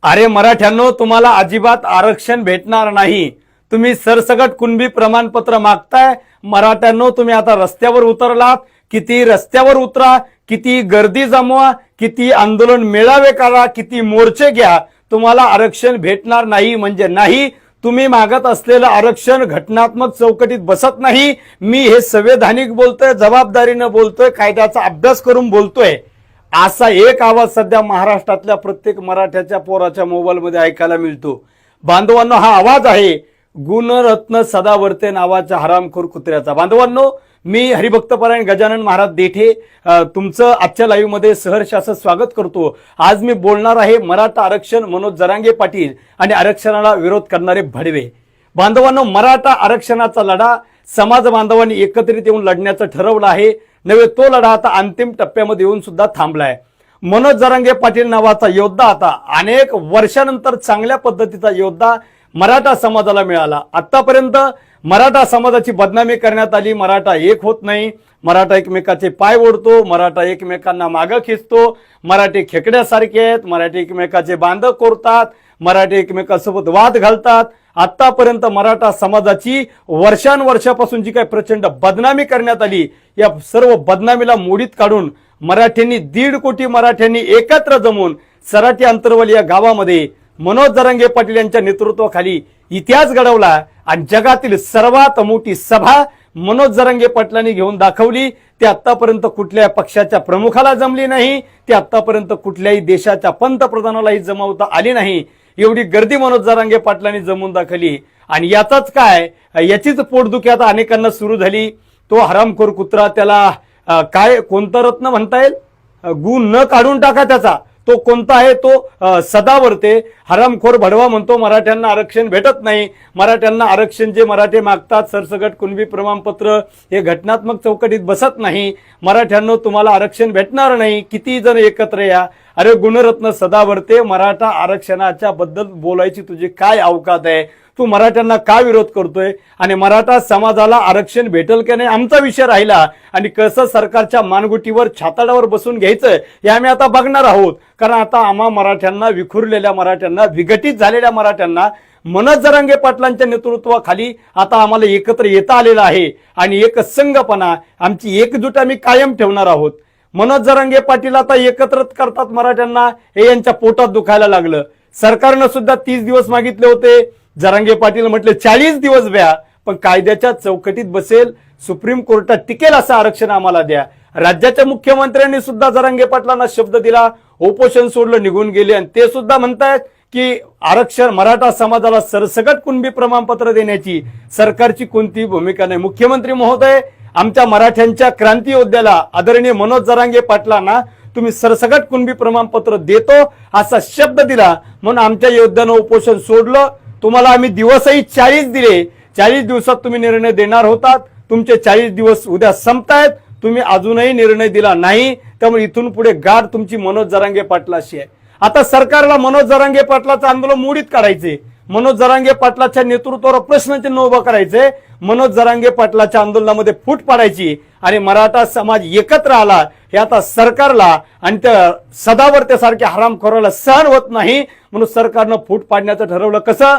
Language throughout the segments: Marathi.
अरे मराठ्यांनो, तुम्हाला अजिबात आरक्षण भेटणार नाही। तुम्ही सरसगट कुणबी प्रमाणपत्र मागताय। मराठ्यांनो, तुम्ही आता रस्त्यावर उतरलात। किती रस्त्यावर उतरा, किती गर्दी जमवा, किती आंदोलन मेळावे करा, किती मोर्चे घ्या, तुम्हाला आरक्षण भेटणार नाही म्हणजे नाही। तुम्ही मागत असलेलं आरक्षण घटनात्मक चौकटीत बसत नाही। मी हे संवैधानिक बोलतोय, जबाबदारीनं बोलतोय, कायद्याचा अभ्यास करून बोलतोय। असा एक आवाज सध्या महाराष्ट्रातल्या प्रत्येक मराठ्याच्या पोराच्या मोबाईलमध्ये ऐकायला मिळतो। बांधवांनो, हा आवाज आहे गुणरत्न सदावर्ते नावाच्या हरामखोर कुत्र्याचा। बांधवांनो, मी हरिभक्तपरायण गजानन महाराज देठे तुमचं आजच्या लाईव्ह मध्ये सहर्ष असं स्वागत करतो। आज मी बोलणार आहे मराठा आरक्षण, मनोज जरांगे पाटील आणि आरक्षणाला विरोध करणारे भडवे। बांधवांनो, मराठा आरक्षणाचा लढा समाज बांधवांनी एकत्रित येऊन लढण्याचं ठरवलं आहे। नव्हे, तो लढा आता अंतिम टप्प्यामध्ये येऊन सुद्धा थांबलाय। मनोज जरांगे पाटील नावाचा योद्धा आता अनेक वर्षानंतर चांगल्या पद्धतीचा योद्धा मराठा समाजाला मिळाला। आतापर्यंत मराठा समाजाची बदनामी करण्यात आली। मराठा एक होत नाही, मराठा एकमेकाचे पाय ओढतो, मराठा एकमेकांना मागं खिचतो, मराठी खेकड्यासारखे आहेत, मराठी एकमेकाचे बांध कोरतात, मराठी एकमेकांसोबत वाद घालतात। आतापर्यंत मराठा समाजाची वर्षांवर्षापासून जी काही प्रचंड बदनामी करण्यात आली, या सर्व बदनामीला मोडीत काढून मराठ्यांनी 1.5 कोटी मराठ्यांनी एकत्र जमून सराटी अंतरवली या गावामध्ये मनोज जरांगे पाटील यांच्या नेतृत्वाखाली इतिहास घडवला आणि जगातील सर्वात मोठी सभा मनोज जरांगे पाटलांनी घेऊन दाखवली। ते आतापर्यंत कुठल्याही पक्षाच्या प्रमुखाला जमली नाही, ते आतापर्यंत कुठल्याही देशाच्या पंतप्रधानालाही जमवता आली नाही। एवढी गर्दी मनोज जरांगे पाटलांनी जमवून दाखवली आणि याचाच काय, याचीच पोटदुखी आता अनेकांना सुरू झाली। तो हरामखोर कुत्रा, त्याला काय कोणतं रत्न म्हणता येईल, गुण न काढून टाका त्याचा, तो कोणता आहे, तो सदावर्ते हरामखोर भडवा म्हणतो मराठ्यांना आरक्षण भेटत नाही। मराठ्यांना आरक्षण जे मराठे मागतात, सरसगट कुणबी प्रमाणपत्र, हे घटनात्मक चौकटीत बसत नाही। मराठ्यांनो, तुम्हाला आरक्षण भेटणार नाही, किती जण एकत्र या। अरे गुणरत्न सदावर्ते, मराठा आरक्षणाच्या बद्दल बोलायची तुझी काय अवकात आहे? तू मराठ्यांना का विरोध करतोय आणि मराठा समाजाला आरक्षण भेटेल की नाही आमचा विषय राहिला आणि कसं सरकारच्या मानगुटीवर छाताडावर बसून घ्यायचं हे आम्ही आता बघणार आहोत। कारण आता आम्हा मराठ्यांना, विखुरलेल्या मराठ्यांना, विघटित झालेल्या मराठ्यांना मनोज जरांगे पाटलांच्या नेतृत्वाखाली आता आम्हाला एकत्र येता आलेलं आहे आणि एक संघपणा, आमची एकजूट आम्ही कायम ठेवणार आहोत। मनोज जरांगे पाटील आता एकत्र करतात मराठ्यांना, हे यांच्या पोटात दुखायला लागलं। सरकारनं सुद्धा 30 दिवस मागितले होते, जरांगे पाटील म्हटले 40 दिवस द्या, पण कायद्याच्या चौकटीत बसेल, सुप्रीम कोर्टात टिकेल असं आरक्षण आम्हाला द्या। राज्याच्या मुख्यमंत्र्यांनी सुद्धा जरांगे पाटलांना शब्द दिला, उपोषण सोडलं, निघून गेले आणि ते सुद्धा म्हणतायत की आरक्षण मराठा समाजाला सरसगट कुणबी प्रमाणपत्र देण्याची सरकारची कोणती भूमिका नाही। मुख्यमंत्री महोदय, आमच्या मराठ्यांच्या क्रांती योद्ध्याला आदरणीय मनोज जरांगे पाटलांना तुम्ही सरसगट कुणबी प्रमाणपत्र देतो असा शब्द दिला म्हणून आमच्या योद्ध्यानं उपोषण सोडलं। तुम्हाला आम्ही दिवसही 40 दिले, 40 दिवसात तुम्ही निर्णय देणार होतात, तुमचे 40 दिवस उद्या संपतायत, तुम्ही अजूनही निर्णय दिला नाही। त्यामुळे इथून पुढे गाठ तुमची मनोज जरांगे पाटलाशी आहे। आता सरकारला मनोज जरांगे पाटलाचं आंदोलन मोडीत काढायचे, मनोज जरांगे पाटलाच्या नेतृत्वावर प्रश्नचिन्ह उभं करायचे, मनोज जरांगे पाटलाच्या आंदोलनामध्ये फूट पाडायची आणि मराठा समाज एकत्र आला, हे आता सरकारला आणि त्या सदावर्तेसारख्या हरामखोराला सहन होत नाही। म्हणून सरकारनं फूट पाडण्याचं ठरवलं। कसं?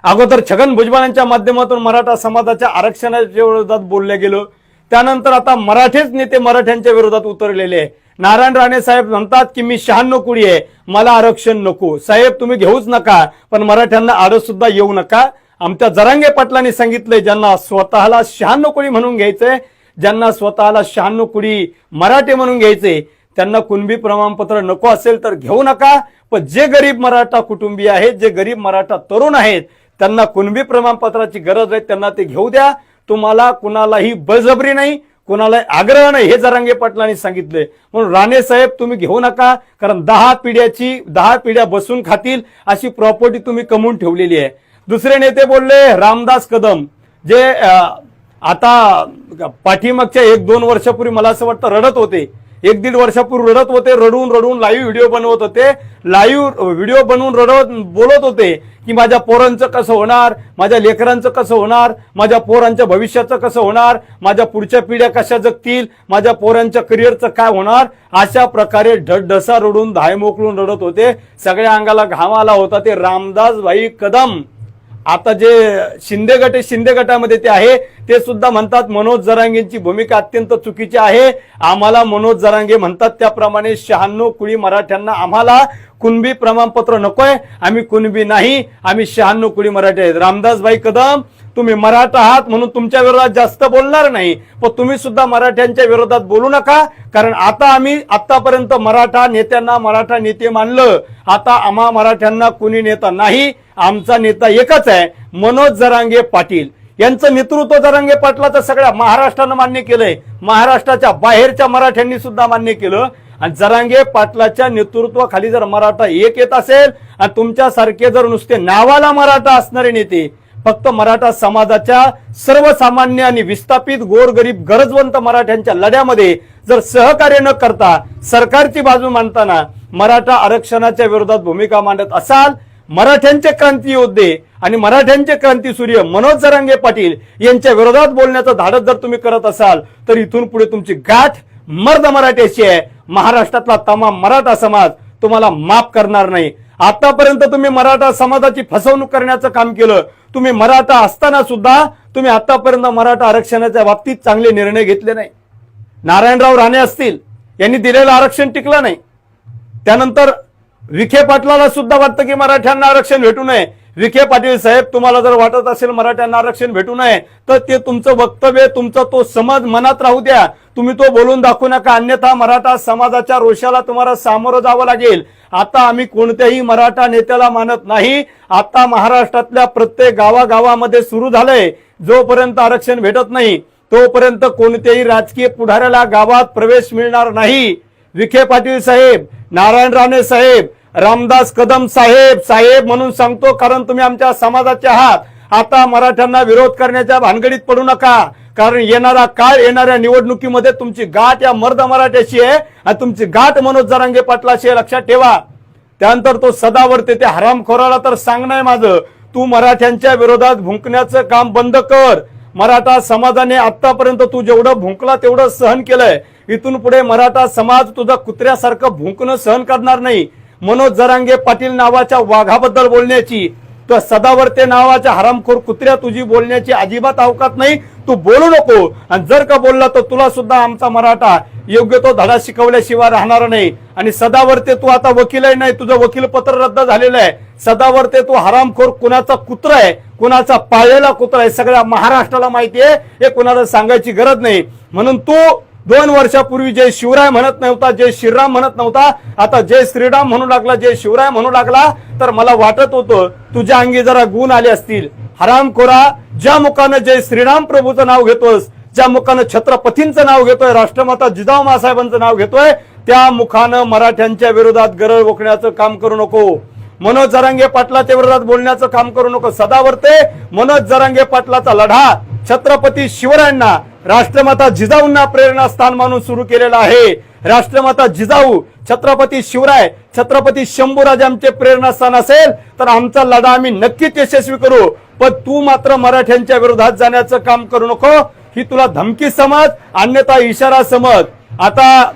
अगोदर छगन भुजबळांच्या माध्यमातून मराठा समाजाच्या आरक्षणाच्या विरोधात बोललं गेलं, त्यानंतर आता मराठेच नेते मराठ्यांच्या विरोधात उतरलेले आहे। नारायण राणे साहेब म्हणतात की मी 96 कोटी आहे, मला आरक्षण नको। साहेब, तुम्ही घेऊच नका, पण मराठ्यांना आरक्षण सुद्धा येऊ नका। आमच्या जरांगे पाटलांनी सांगितलंय, ज्यांना स्वतःला 96 कोटी म्हणून घ्यायचंय, ज्यांना स्वतःला 96 कोटी मराठे म्हणून घ्यायचे, त्यांना कुणबी प्रमाणपत्र नको असेल तर घेऊ नका। पण जे गरीब मराठा कुटुंबीय आहेत, जे गरीब मराठा तरुण आहेत, त्यांना कुणबी प्रमाणपत्राची गरज आहे, त्यांना ते घेऊ द्या। तुम्हाला कुणालाही बळजबरी नाही, कुणालाही आग्रह नाही, हे जरांगे पाटलांनी सांगितले। म्हणून राणे साहेब, तुम्ही घेऊ नका, कारण 10 पिढ्या बसून खातील अशी प्रॉपर्टी तुम्ही कमवून ठेवलेली आहे। दुसरे नेते बोलले, रामदास कदम, जे आता पाठीमागच्या 1-2 वर्षापूर्वी मला असं वाटतं रडत होते 1-1.5 वर्षापूर्वी रडत होते, रडून रडून लाईव्ह व्हिडिओ बनवत होते, लाईव्ह व्हिडिओ बनवून रडत बोलत होते की माझ्या पोरांचं कसं होणार, माझ्या लेकरांचं कसं होणार, माझ्या पोरांच्या भविष्याचं कसं होणार, माझ्या पुढच्या पिढ्या कशा जगतील, माझ्या पोरांच्या करिअरचं काय होणार, अशा प्रकारे ढसा रडून धाय मोकळून रडत होते. सगळ्या अंगाला घाम आला होता. ते रामदास भाई कदम आता जे शिंदे गट आहे, शिंदे गटामध्ये ते आहे, ते सुद्धा म्हणतात मनोज जरांगेंची भूमिका अत्यंत चुकीची आहे. आम्हाला मनोज जरांगे म्हणतात त्याप्रमाणे 96 कुळी मराठ्यांना आम्हाला कुणबी प्रमाणपत्र नकोय, आम्ही कुणबी नाही, आम्ही 96 कुळी मराठी आहेत. रामदास भाई कदम, तुम्ही मराठा आहात म्हणून तुमच्या विरोधात जास्त बोलणार नाही, पण तुम्ही सुद्धा मराठ्यांच्या विरोधात बोलू नका. कारण आता आम्ही आतापर्यंत मराठा नेत्यांना मराठा नेते मानलं, आता आम्हा मराठ्यांना कुणी नेता नाही. आमचा नेता एकच आहे, मनोज जरांगे पाटील. यांचं नेतृत्व जरांगे पाटलाचं सगळ्या महाराष्ट्रानं मान्य केलंय, महाराष्ट्राच्या बाहेरच्या मराठ्यांनी सुद्धा मान्य केलं. आणि जरांगे पाटलाच्या नेतृत्वाखाली जर मराठा एक येत असेल आणि तुमच्यासारखे जर नुसते नावाला मराठा असणारे नेते फक्त मराठा समाजाच्या सर्वसामान्य आणि विस्थापित गोरगरीब गरजवंत मराठ्यांच्या लढ्यामध्ये जर सहकार्य न करता सरकारची बाजू मांडताना मराठा आरक्षणाच्या विरोधात भूमिका मांडत असाल, मराठ्यांचे क्रांती योद्धे आणि मराठ्यांचे क्रांती सूर्य मनोज जरांगे पाटील यांच्या विरोधात बोलण्याचं धाडस जर तुम्ही करत असाल तर इथून पुढे तुमची गाठ मर्द मराठ्याची आहे. महाराष्ट्रातला तमाम मराठा समाज तुम्हाला माफ करणार नाही. आतापर्यंत तुम्ही मराठा समाजाची फसवणूक करण्याचं काम केलं. तुम्ही मराठा असताना सुद्धा तुम्ही आतापर्यंत मराठा आरक्षणाच्या बाबतीत चांगले निर्णय घेतले नाही. नारायणराव राणे असतील, यांनी दिलेलं आरक्षण टिकलं नाही. त्यानंतर विखे पाटलाला सुद्धा वाटतं की मराठ्यांना आरक्षण भेटू नये. विखे पाटील साहेब, तुम्हाला जर वाटत असेल मराठ्यांना आरक्षण भेटू नये तर ते तुमचं वक्तव्य, तुमचा तो समज मनात राहू द्या, तुम्ही तो बोलून दाखवू नका, अन्यथा मराठा समाजाच्या रोषाला तुम्हाला सामोरं जावं लागेल. आता आम्ही कोणत्याही मराठा नेत्याला मानत नाही. आता महाराष्ट्रातल्या प्रत्येक गावागावामध्ये सुरू झालंय, जोपर्यंत आरक्षण भेटत नाही तोपर्यंत कोणत्याही राजकीय पुढाऱ्याला गावात प्रवेश मिळणार नाही. विखे पाटील साहेब, नारायण राणे साहेब, रामदास कदम साहेब, साहेब म्हणून सांगतो कारण तुम्ही आमच्या समाजाचे आहात. आता मराठ्यांना विरोध करण्याच्या भानगडीत पडू नका, कारण येणारा काळ, येणाऱ्या निवडणुकीमध्ये तुमची गाठ या मर्द मराठ्याशी आहे आणि तुमची गाठ मनोज जरांगे पाटलाशी, लक्षात ठेवा. त्यानंतर तो सदावर्ते, ते हरामखोराला तर सांगणं आहे माझं, तू मराठ्यांच्या विरोधात भुंकण्याचं काम बंद कर. मराठा समाजाने आतापर्यंत तू जेवढं भुंकला तेवढं सहन केलंय. इथून पुढे मराठा समाज तुझा कुत्र्यासारखं भुंकणं सहन करणार नाही. मनोज जरांगे पाटील नावाच्या वाघाबद्दल बोलण्याची, तो सदावर्ते नावाच्या हरामखोर कुत्र्या तुझी बोलण्याची अजिबात अवकात नाही. तू बोलू नको, आणि जर का बोलला तर तुला सुद्धा आमचा मराठा योग्य तो धडा शिकवल्याशिवाय राहणार नाही. आणि सदावर्ते, तू आता वकीलही नाही, तुझं वकील पत्र रद्द झालेलं आहे. सदावर्ते, तू हरामखोर कुणाचा कुत्रा आहे, कुणाचा पाळलेला कुत्रा आहे, सगळ्या महाराष्ट्राला माहिती आहे, हे कुणाला सांगायची गरज नाही. म्हणून तू 2 वर्षापूर्वी जय शिवराय म्हणत नव्हता, जय श्रीराम म्हणत नव्हता, आता जय श्रीराम म्हणू लागला, जय शिवराय म्हणू लागला, तर मला वाटत होतं तुझ्या अंगी जरा गुण आले असतील. हरामखोरा, ज्या मुखानं जय श्रीराम प्रभूचं नाव घेतोस, ज्या मुखानं छत्रपतींचं नाव घेतोय, राष्ट्रमाता जिजाऊ मासाहेबांचं नाव घेतोय, त्या मुखानं मराठ्यांच्या विरोधात गरळ ओकण्याचं काम करू नको. मनोज जरांगे पाटलाच्या विरोधात बोलण्याचं काम करू नको. सदावर्ते, मनोज जरांगे पाटलाचा लढा छत्रपती शिवरायांना, राष्ट्रमाता जिजाऊंना प्रेरणास्थान मानून सुरू केलेला आहे. राष्ट्रमाता जिजाऊ, छत्रपती शिवराय, छत्रपती शंभूराजे आमचे प्रेरणास्थान असेल तर आमचा लढा आम्ही नक्कीच यशस्वी करू. पण तू मात्र मराठ्यांच्या विरोधात जाण्याचं काम करू नको. ही तुला धमकी समज, अन्यथा इशारा समज. आता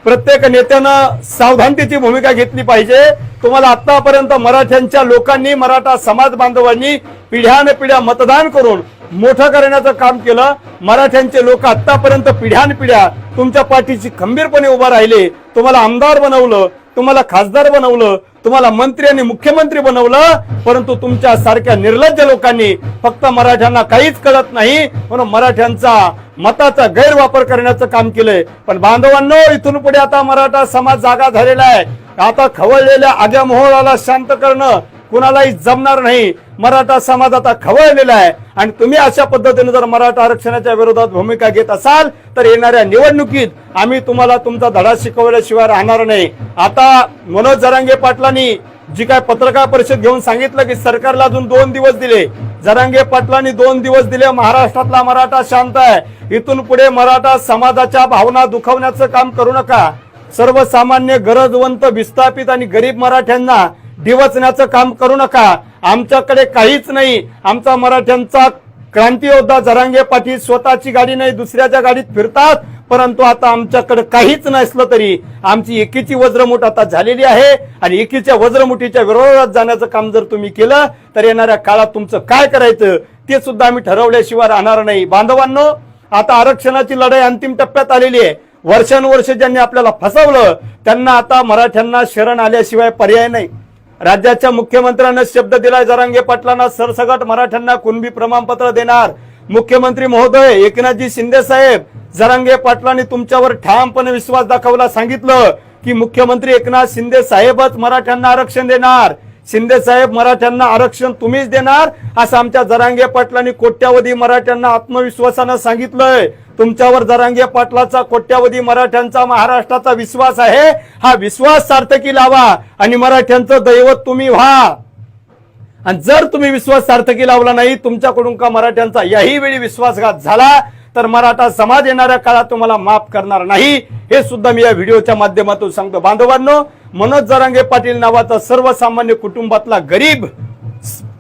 प्रत्येक नेत्यानं सावधानतेची भूमिका घेतली पाहिजे. तुम्हाला आतापर्यंत मराठ्यांच्या लोकांनी, मराठा समाज बांधवांनी पिढ्यानपिढ्या मतदान करून मोठं करण्याचं काम केलं. मराठ्यांचे लोक आतापर्यंत पिढ्यानपिढ्या तुमच्या पाठीशी खंबीरपणे उभा राहिले. तुम्हाला आमदार बनवलं, तुम्हाला खासदार बनवलं, तुम्हाला मंत्री आणि मुख्यमंत्री बनवलं, परंतु तुमच्या सारख्या निर्लज्ज लोकांनी फक्त मराठ्यांना काहीच कळत नाही म्हणून मराठ्यांचा मताचा गैरवापर करण्याचं काम केलंय. पण बांधवांनो, इथून पुढे आता मराठा समाज जागा झालेला आहे. आता खवळलेल्या आग्या मोहळाला शांत करणं कुणालाही जमणार नाही. मराठा समाज आता खवळलेला आहे आणि तुम्ही अशा पद्धतीने जर मराठा आरक्षणाच्या विरोधात भूमिका घेत असाल तर येणाऱ्या निवडणुकीत आम्ही तुम्हाला तुमचा धडा शिकवल्याशिवाय राहणार नाही. आता मनोज जरांगे पाटलांनी जी काय पत्रकार परिषद घेऊन सांगितलं की सरकारला अजून 2 दिवस दिले, जरांगे पाटलांनी 2 दिवस दिले, महाराष्ट्रातला मराठा शांत आहे, इथून पुढे मराठा समाजाच्या भावना दुखवण्याचं काम करू नका, सर्वसामान्य गरजवंत विस्थापित आणि गरीब मराठ्यांना डिवचण्याचं काम करू नका, आमच्याकडे काहीच नाही, आमचा मराठ्यांचा क्रांती योद्धा जरांगे पाटील स्वतःची गाडी नाही दुसऱ्याच्या गाडीत फिरतात, परंतु आता आमच्याकडे काहीच नसलं तरी आमची एकीची वज्रमुठ आता झालेली आहे आणि एकीच्या वज्रमुठीच्या विरोधात जाण्याचं काम जर तुम्ही केलं तर येणाऱ्या काळात तुमचं काय करायचं ते सुद्धा आम्ही ठरवल्याशिवाय राहणार नाही. बांधवांनो, आता आरक्षणाची लढाई अंतिम टप्प्यात आलेली आहे. वर्षानुवर्ष ज्यांनी आपल्याला फसवलं त्यांना आता मराठ्यांना शरण आल्याशिवाय पर्याय नाही. राज्याच्या मुख्यमंत्र्यांना शब्द दिलाय, जरांगे पाटलांना सरसकट मराठ्यांना कुणबी प्रमाणपत्र देणार. मुख्यमंत्री महोदय एकनाथजी शिंदे साहेब, जरांगे पाटलांनी तुमच्यावर ठामपणे विश्वास दाखवला, सांगितलं की मुख्यमंत्री एकनाथ शिंदे साहेबच मराठ्यांना आरक्षण देणार. शिंदे साहेब, मराठ्यांना आरक्षण तुम्हीच देणार असं आमच्या जरांगे पाटलांनी कोट्यावधी मराठ्यांना आत्मविश्वासानं सांगितलंय. तुमच्यावर जरांगे पाटलाचा कोट्यावधी मराठ्यांचा महाराष्ट्राचा विश्वास आहे. हा विश्वास सार्थकी लावा आणि मराठ्यांचं दैवत तुम्ही व्हा. आणि जर तुम्ही विश्वास सार्थकी लावला नाही, तुमच्याकडून का मराठ्यांचा याही वेळी विश्वासघात झाला तर मराठा समाज येणाऱ्या काळात तुम्हाला माफ करणार नाही, हे सुद्धा मी या व्हिडिओच्या माध्यमातून सांगतो. बांधवांनो, मनोज जरांगे पाटील नावाचा सर्वसामान्य कुटुंबातला गरीब,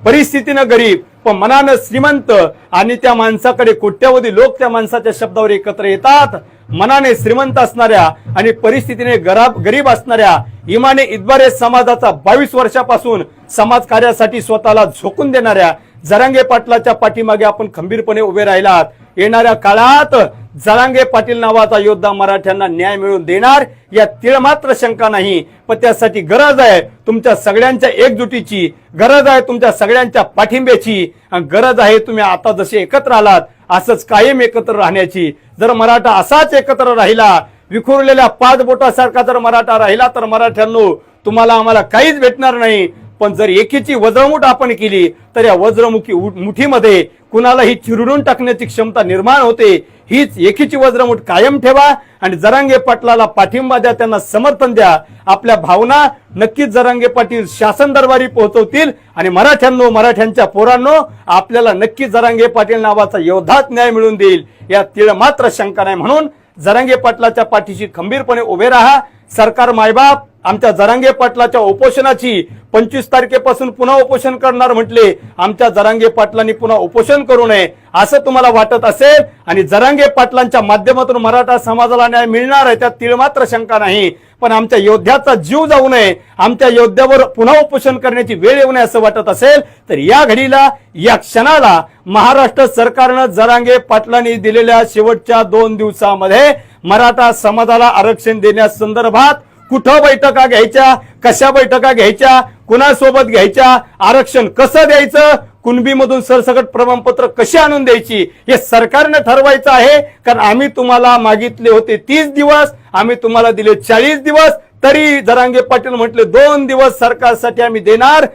परिस्थितीनं गरीब पण मनानं श्रीमंत आणि त्या माणसाकडे कोट्यावधी लोक त्या माणसाच्या शब्दावर एकत्र येतात. मनाने श्रीमंत असणाऱ्या आणि परिस्थितीने गरीब असणाऱ्या इमाने इतबारे समाजाचा 22 वर्षापासून समाज कार्यासाठी स्वतःला झोकून देणाऱ्या जरांगे पाटलाच्या पाठीमागे आपण खंबीरपणे उभे राहिलात. येणाऱ्या काळात जरांगे पाटील नावाचा योद्धा मराठ्यांना न्याय मिळवून देणार या तीळ मात्र शंका नाही. पण त्यासाठी गरज आहे तुमच्या सगळ्यांच्या एकजुटीची, गरज आहे तुमच्या सगळ्यांच्या पाठिंब्याची, गरज आहे तुम्ही आता जसे एकत्र आलात असंच कायम एकत्र राहण्याची. जर मराठा असाच एकत्र राहिला, विखुरलेल्या 5 बोटासारखा जर मराठा राहिला तर मराठ्यांनो तुम्हाला आम्हाला काहीच भेटणार नाही. पण जर एकीची वज्रमुठ आपण केली तर या वज्रमुखी मुठीमध्ये कुणालाही चिरडून टाकण्याची क्षमता निर्माण होते. हीच एकीची वज्रमुठ कायम ठेवा आणि जरांगे पाटलाला पाठिंबा द्या, त्यांना समर्थन द्या. आपल्या भावना नक्कीच जरांगे पाटील शासन दरबारी पोहोचवतील आणि मराठ्यांनो, मराठ्यांच्या पोरांनो, आपल्याला नक्कीच जरांगे पाटील नावाचा योद्धाच न्याय मिळवून देईल या तीळ मात्र शंका नाही. म्हणून जरांगे पाटलाच्या पाठीशी खंबीरपणे उभे राहा. सरकार मायबाप आमच्या जरांगे पाटलाच्या उपोषणाची 25 तारखेपासून पुन्हा उपोषण करणार म्हटले. आमच्या जरांगे पाटलांनी पुन्हा उपोषण करू नये असं तुम्हाला वाटत असेल आणि जरांगे पाटलांच्या माध्यमातून मराठा समाजाला न्याय मिळणार आहे त्यात तीळ मात्र शंका नाही. पण आमच्या योद्ध्याचा जीव जाऊ नये, आमच्या योद्ध्यावर पुन्हा उपोषण करण्याची वेळ येऊ नये असं वाटत असेल तर या घडीला, या क्षणाला महाराष्ट्र सरकारनं जरांगे पाटलांनी दिलेल्या शेवटच्या 2 दिवसामध्ये मराठा समाजाला आरक्षण देण्यासंदर्भात कुठं बैठका घ्यायच्या, कशा बैठका घ्यायच्या, कुणासोबत घ्यायच्या, आरक्षण कसं द्यायचं, कुणबीमधून सरसकट प्रमाणपत्र कशी आणून द्यायची हे सरकारने ठरवायचं आहे. कारण आम्ही तुम्हाला मागितले होते 30 दिवस, आम्ही तुम्हाला दिले 40 दिवस, तरी जरांगे पाटील म्हटले 2 दिवस सरकारसाठी आम्ही देणार.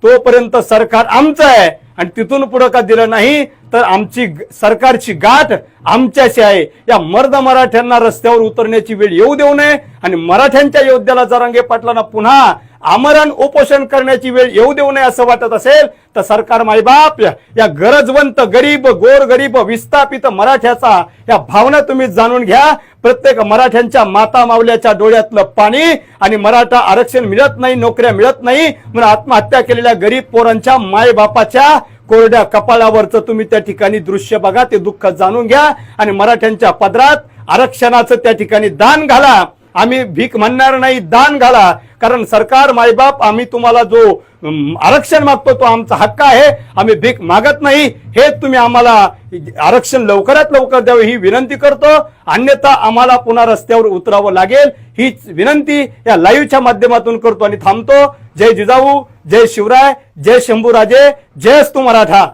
तोपर्यंत सरकार आमचं आहे आणि तिथून पुढे का दिलं नाही तर आमची सरकारची गाठ आमच्याशी आहे. या मर्द मराठ्यांना रस्त्यावर उतरण्याची वेळ येऊ देऊ नये आणि मराठ्यांच्या योद्ध्याला जरांगे पाटलांना पुन्हा आमरण उपोषण करण्याची वेळ येऊ देऊ नये असं वाटत असेल तर सरकार मायबाप या गरजवंत गरीब, गोरगरीब, विस्थापित मराठ्याचा या भावना तुम्ही जाणून घ्या. प्रत्येक मराठ्यांच्या माता मावल्याच्या डोळ्यातलं पाणी आणि मराठा आरक्षण मिळत नाही, नोकऱ्या मिळत नाही म्हणून आत्महत्या केलेल्या गरीब पोरांच्या मायबापाच्या कोरड्या कपाळावरचं तुम्ही त्या ठिकाणी दृश्य बघा, ते दुःख जाणून घ्या आणि मराठ्यांच्या पदरात आरक्षणाचं त्या ठिकाणी दान घाला. आम्ही भीक म्हणणार नाही, दान घाला. कारण सरकार मायबाप आम्ही तुम्हाला जो आरक्षण मागतो तो आमचा हक्क आहे, आम्ही भीक मागत नाही. हे तुम्ही आम्हाला आरक्षण लवकरात लवकर द्यावे ही विनंती करतो, अन्यथा आम्हाला पुन्हा रस्त्यावर उतरावं लागेल हीच विनंती या लाईव्हच्या माध्यमातून करतो आणि थांबतो. जय जिजाऊ, जय शिवराय, जय शंभूराजे, जय अस्तु मराठा.